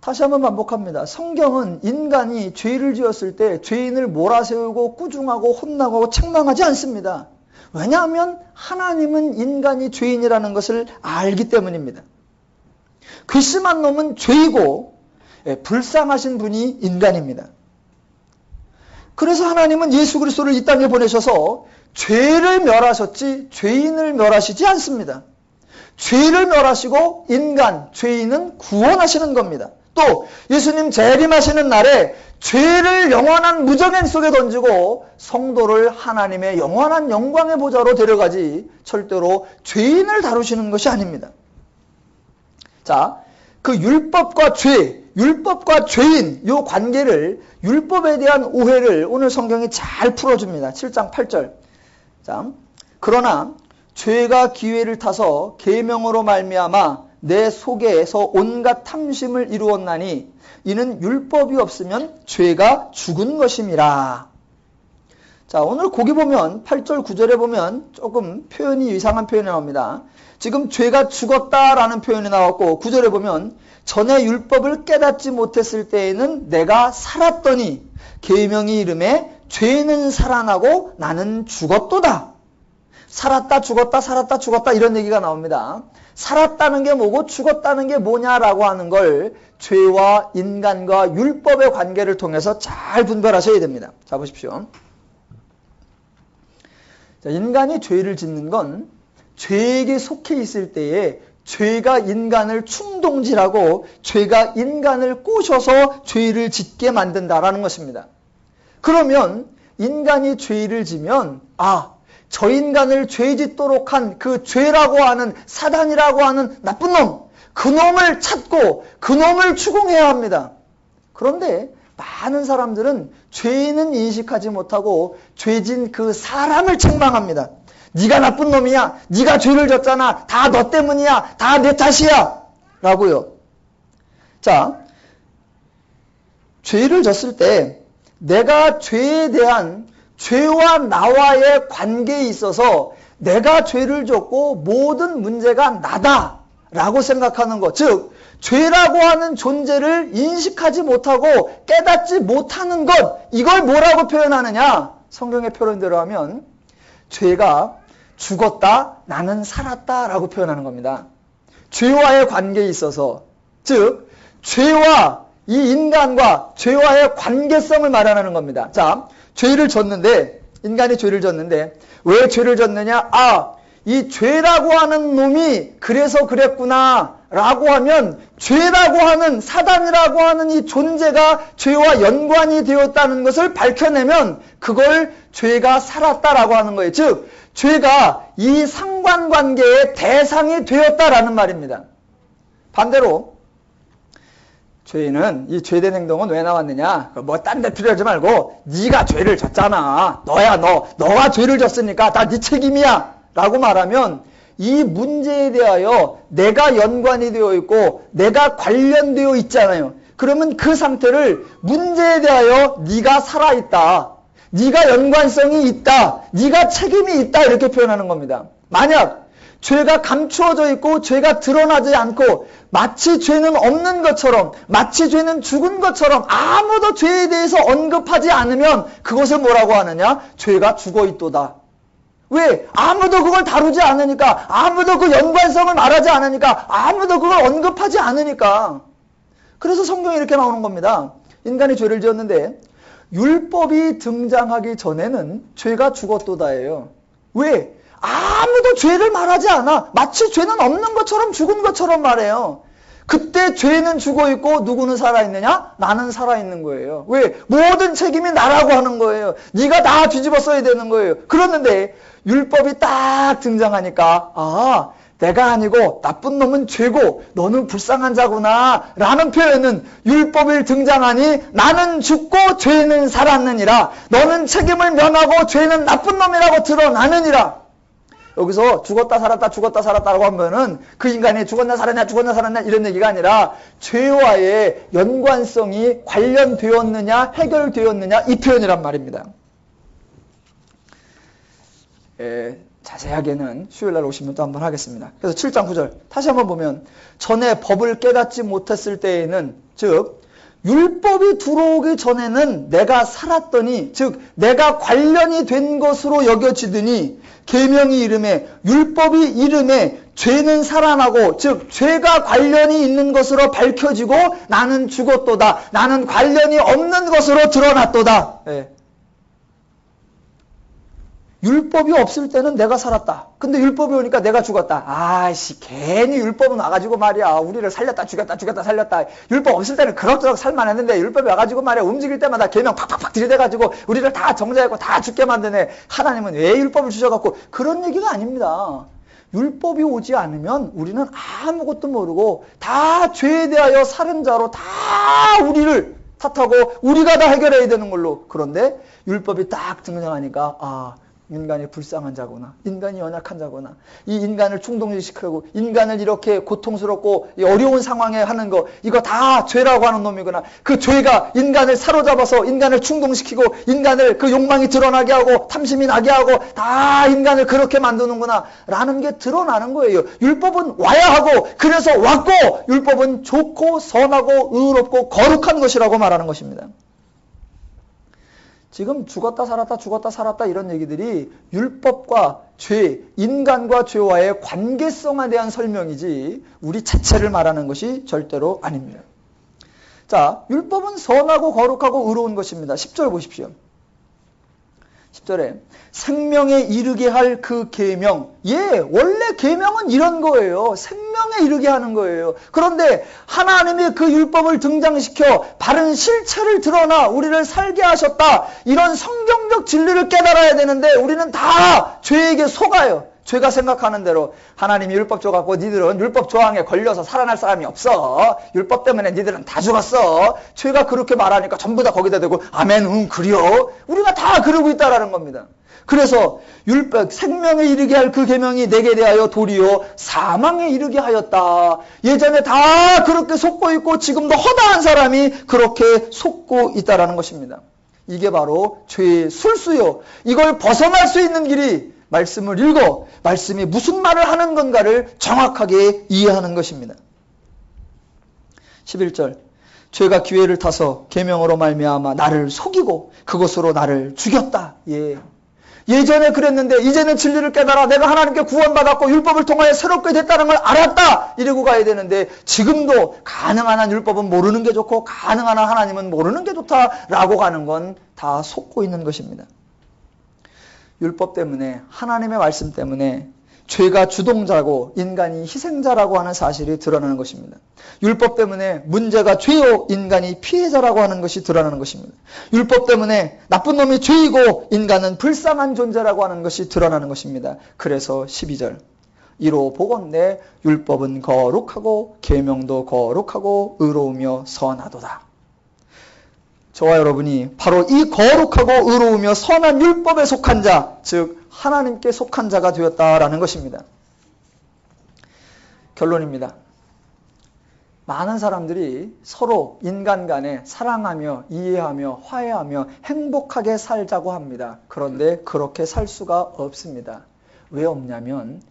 다시 한번 반복합니다. 성경은 인간이 죄를 지었을 때 죄인을 몰아세우고 꾸중하고 혼나고 책망하지 않습니다. 왜냐하면 하나님은 인간이 죄인이라는 것을 알기 때문입니다. 괘씸한 놈은 죄이고 불쌍하신 분이 인간입니다. 그래서 하나님은 예수 그리스도를 이 땅에 보내셔서 죄를 멸하셨지 죄인을 멸하시지 않습니다. 죄를 멸하시고 인간, 죄인은 구원하시는 겁니다. 또 예수님 재림하시는 날에 죄를 영원한 무정행 속에 던지고 성도를 하나님의 영원한 영광의 보좌로 데려가지 절대로 죄인을 다루시는 것이 아닙니다. 자, 그 율법과 죄, 율법과 죄인 이 관계를, 율법에 대한 오해를 오늘 성경이 잘 풀어줍니다. 7장 8절. 자, 그러나 죄가 기회를 타서 계명으로 말미암아 내 속에서 온갖 탐심을 이루었나니 이는 율법이 없으면 죄가 죽은 것임이라. 자, 오늘 거기 보면 8절 9절에 보면 조금 표현이 이상한 표현이 나옵니다. 지금 죄가 죽었다라는 표현이 나왔고 9절에 보면 전에 율법을 깨닫지 못했을 때에는 내가 살았더니 계명이 이름에 죄는 살아나고 나는 죽었도다. 살았다 죽었다 살았다 죽었다 이런 얘기가 나옵니다. 살았다는 게 뭐고 죽었다는 게 뭐냐라고 하는 걸 죄와 인간과 율법의 관계를 통해서 잘 분별하셔야 됩니다. 자, 보십시오. 자, 인간이 죄를 짓는 건 죄에게 속해 있을 때에 죄가 인간을 충동질하고 죄가 인간을 꼬셔서 죄를 짓게 만든다라는 것입니다. 그러면 인간이 죄를 지면 저 인간을 죄 짓도록 한 그 죄라고 하는 사단이라고 하는 나쁜 놈, 그 놈을 찾고 그 놈을 추궁해야 합니다. 그런데 많은 사람들은 죄인은 인식하지 못하고 죄진 그 사람을 책망합니다. 네가 나쁜 놈이야. 네가 죄를 졌잖아. 다 너 때문이야. 다 내 탓이야. 라고요. 자, 죄를 졌을 때 내가 죄에 대한 죄와 나와의 관계에 있어서 내가 죄를 졌고 모든 문제가 나다라고 생각하는 것, 즉 죄라고 하는 존재를 인식하지 못하고 깨닫지 못하는 것, 이걸 뭐라고 표현하느냐? 성경의 표현대로 하면 죄가 죽었다, 나는 살았다 라고 표현하는 겁니다. 죄와의 관계에 있어서, 즉 죄와 이 인간과 죄와의 관계성을 말하는 겁니다. 자, 죄를 졌는데 인간이 죄를 졌는데 왜 죄를 졌느냐? 이 죄라고 하는 놈이 그래서 그랬구나 라고 하면 죄라고 하는 사단이라고 하는 이 존재가 죄와 연관이 되었다는 것을 밝혀내면 그걸 죄가 살았다라고 하는 거예요. 즉 죄가 이 상관관계의 대상이 되었다라는 말입니다. 반대로 죄는 이 죄된 행동은 왜 나왔느냐? 뭐 딴 데 필요하지 말고 네가 죄를 졌잖아. 너가 죄를 졌으니까 다 네 책임이야 라고 말하면 이 문제에 대하여 내가 연관이 되어 있고 내가 관련되어 있잖아요. 그러면 그 상태를 문제에 대하여 네가 살아있다. 네가 연관성이 있다. 네가 책임이 있다. 이렇게 표현하는 겁니다. 만약 죄가 감추어져 있고 죄가 드러나지 않고 마치 죄는 없는 것처럼 마치 죄는 죽은 것처럼 아무도 죄에 대해서 언급하지 않으면 그것을 뭐라고 하느냐? 죄가 죽어있도다. 왜? 아무도 그걸 다루지 않으니까, 아무도 그 연관성을 말하지 않으니까, 아무도 그걸 언급하지 않으니까. 그래서 성경에 이렇게 나오는 겁니다. 인간이 죄를 지었는데 율법이 등장하기 전에는 죄가 죽었도다예요. 왜? 아무도 죄를 말하지 않아. 마치 죄는 없는 것처럼 죽은 것처럼 말해요. 그때 죄는 죽어있고 누구는 살아있느냐? 나는 살아있는 거예요. 왜? 모든 책임이 나라고 하는 거예요. 네가 다 뒤집어 써야 되는 거예요. 그런데 율법이 딱 등장하니까 내가 아니고 나쁜 놈은 죄고 너는 불쌍한 자구나 라는 표현은 율법이 등장하니 나는 죽고 죄는 살았느니라. 너는 책임을 면하고 죄는 나쁜 놈이라고 드러나느니라. 여기서 죽었다 살았다라고 하면은 그 인간이 죽었나 살았냐 이런 얘기가 아니라 죄와의 연관성이 관련되었느냐 해결되었느냐 이 표현이란 말입니다. 자세하게는 수요일날 오시면 또 한번 하겠습니다. 그래서 7장 9절 다시 한번 보면 전에 법을 깨닫지 못했을 때에는 즉 율법이 들어오기 전에는 내가 살았더니 즉 내가 관련이 된 것으로 여겨지더니 계명이 이름에 율법이 이름에 죄는 살아나고 즉 죄가 관련이 있는 것으로 밝혀지고 나는 죽었도다. 나는 관련이 없는 것으로 드러났도다. 율법이 없을 때는 내가 살았다. 근데 율법이 오니까 내가 죽었다. 괜히 율법은 와가지고 말이야. 우리를 살렸다 죽였다 살렸다. 율법 없을 때는 그럭저럭 살만했는데 율법이 와가지고 말이야. 움직일 때마다 계명 팍팍팍 들이대가지고 우리를 다 정죄하고 다 죽게 만드네. 하나님은 왜 율법을 주셔갖고 그런 얘기가 아닙니다. 율법이 오지 않으면 우리는 아무것도 모르고 다 죄에 대하여 살은 자로 다 우리를 탓하고 우리가 다 해결해야 되는 걸로. 그런데 율법이 딱 등장하니까 인간이 불쌍한 자구나. 인간이 연약한 자구나. 이 인간을 충동시키려고 인간을 이렇게 고통스럽고 어려운 상황에 하는 거 이거 다 죄라고 하는 놈이구나. 그 죄가 인간을 사로잡아서 인간을 충동시키고 인간을 그 욕망이 드러나게 하고 탐심이 나게 하고 다 인간을 그렇게 만드는구나 라는 게 드러나는 거예요. 율법은 와야 하고 그래서 왔고 율법은 좋고 선하고 의롭고 거룩한 것이라고 말하는 것입니다. 지금 죽었다 살았다 이런 얘기들이 율법과 죄, 인간과 죄와의 관계성에 대한 설명이지 우리 자체를 말하는 것이 절대로 아닙니다. 자, 율법은 선하고 거룩하고 의로운 것입니다. 10절 보십시오. 10절에 생명에 이르게 할 그 계명. 원래 계명은 이런 거예요. 생명에 이르게 하는 거예요. 그런데 하나님이 그 율법을 등장시켜 바른 실체를 드러나 우리를 살게 하셨다. 이런 성경적 진리를 깨달아야 되는데 우리는 다 죄에게 속아요. 죄가 생각하는 대로 하나님이 율법 줘갖고 니들은 율법 조항에 걸려서 살아날 사람이 없어. 율법 때문에 니들은 다 죽었어. 죄가 그렇게 말하니까 전부 다 거기다 대고 아멘 그려. 우리가 다 그러고 있다라는 겁니다. 그래서 율법 생명에 이르게 할 그 계명이 내게 대하여 도리어 사망에 이르게 하였다. 예전에 다 그렇게 속고 있고 지금도 허다한 사람이 그렇게 속고 있다라는 것입니다. 이게 바로 죄의 술수요. 이걸 벗어날 수 있는 길이 말씀을 읽어 말씀이 무슨 말을 하는 건가를 정확하게 이해하는 것입니다. 11절 죄가 기회를 타서 계명으로 말미암아 나를 속이고 그것으로 나를 죽였다. 예전에 그랬는데 이제는 진리를 깨달아 내가 하나님께 구원받았고 율법을 통하여 새롭게 됐다는 걸 알았다. 이러고 가야 되는데 지금도 가능한 한 율법은 모르는 게 좋고 가능한 한 하나님은 모르는 게 좋다라고 가는 건 다 속고 있는 것입니다. 율법 때문에, 하나님의 말씀 때문에 죄가 주동자고 인간이 희생자라고 하는 사실이 드러나는 것입니다. 율법 때문에 문제가 죄요, 인간이 피해자라고 하는 것이 드러나는 것입니다. 율법 때문에 나쁜 놈이 죄이고 인간은 불쌍한 존재라고 하는 것이 드러나는 것입니다. 그래서 12절 이로 보건대 율법은 거룩하고 계명도 거룩하고 의로우며 선하도다. 저와 여러분이 바로 이 거룩하고 의로우며 선한 율법에 속한 자, 즉 하나님께 속한 자가 되었다라는 것입니다. 결론입니다. 많은 사람들이 서로 인간 간에 사랑하며 이해하며 화해하며 행복하게 살자고 합니다. 그런데 그렇게 살 수가 없습니다. 왜 없냐면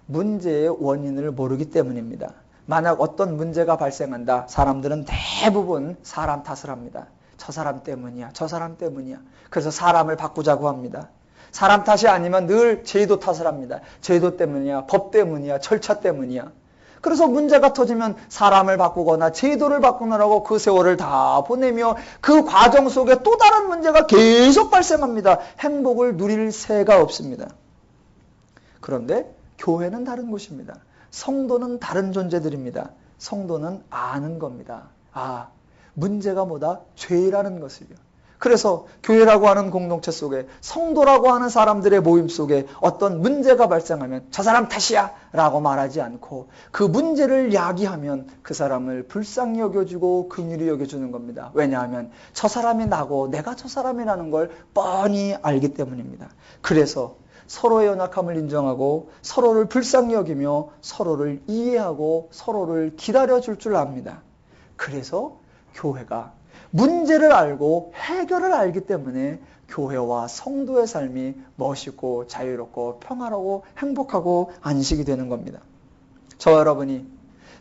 문제의 원인을 모르기 때문입니다. 만약 어떤 문제가 발생한다, 사람들은 대부분 사람 탓을 합니다. 저 사람 때문이야, 저 사람 때문이야. 그래서 사람을 바꾸자고 합니다. 사람 탓이 아니면 늘 제도 탓을 합니다. 제도 때문이야, 법 때문이야, 절차 때문이야. 그래서 문제가 터지면 사람을 바꾸거나 제도를 바꾸느라고 그 세월을 다 보내며 그 과정 속에 또 다른 문제가 계속 발생합니다. 행복을 누릴 새가 없습니다. 그런데 교회는 다른 곳입니다. 성도는 다른 존재들입니다. 성도는 아는 겁니다. 아, 문제가 뭐다? 죄라는 것을요. 그래서 교회라고 하는 공동체 속에, 성도라고 하는 사람들의 모임 속에 어떤 문제가 발생하면 저 사람 탓이야 라고 말하지 않고 그 문제를 야기하면 그 사람을 불쌍히 여겨주고 긍휼히 여겨주는 겁니다. 왜냐하면 저 사람이 나고 내가 저 사람이라는 걸 뻔히 알기 때문입니다. 그래서 서로의 연약함을 인정하고 서로를 불쌍히 여기며 서로를 이해하고 서로를 기다려줄 줄 압니다. 그래서 교회가 문제를 알고 해결을 알기 때문에 교회와 성도의 삶이 멋있고 자유롭고 평화로고 행복하고 안식이 되는 겁니다. 저와 여러분이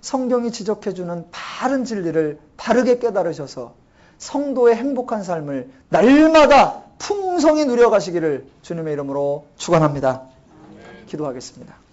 성경이 지적해주는 바른 진리를 바르게 깨달으셔서 성도의 행복한 삶을 날마다 풍성히 누려가시기를 주님의 이름으로 축원합니다. 기도하겠습니다.